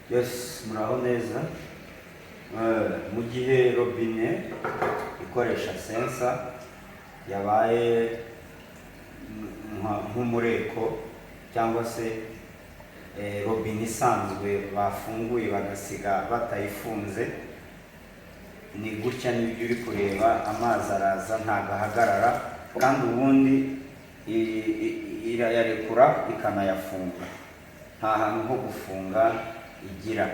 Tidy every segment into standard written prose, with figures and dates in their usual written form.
Yes, muraho neza. Mu gihe robine ikoresha sensa yabaye nk'umureko cyangwa se robine isanzwe bafunguye bagasiga batayifunze, ni gutya n'ibyo uri kureba, amazi araza ntago ahagarara, kandi ubundi irayarekura ikanayafunga, nta hantu ho gufunga igira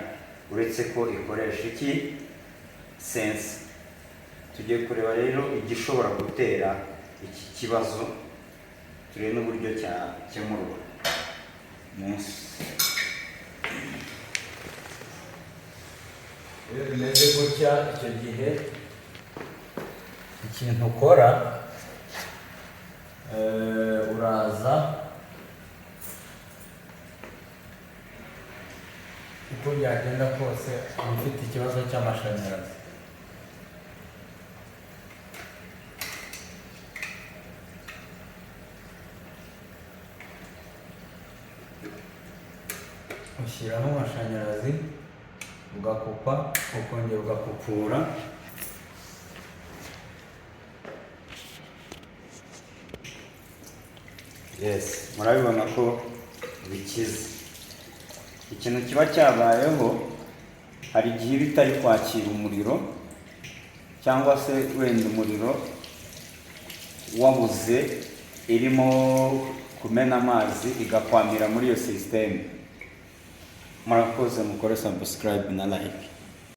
uretse ko ikoresha iki sensa. Tugiye kureba rero igishobora gutera iki kibazo, turebe n'uburyo cyakemurwa. Iyo bimeze gutya, icyo gihe ikintu ukora uraza uko byagenda kose ufite ikibazo cy'amashanyarazi, ushyiramo amashanyarazi ugakupa, ukongera ugakupura. Yes, murabibona ko bikize. Ikintu kiba cyabayeho, hari igihe iba itari kwakira umuriro, cyangwa se wenda umuriro wabuze, irimo kumena amazi igakwamira muri iyo sisiteme. Murakoze, mukore subscribe na like.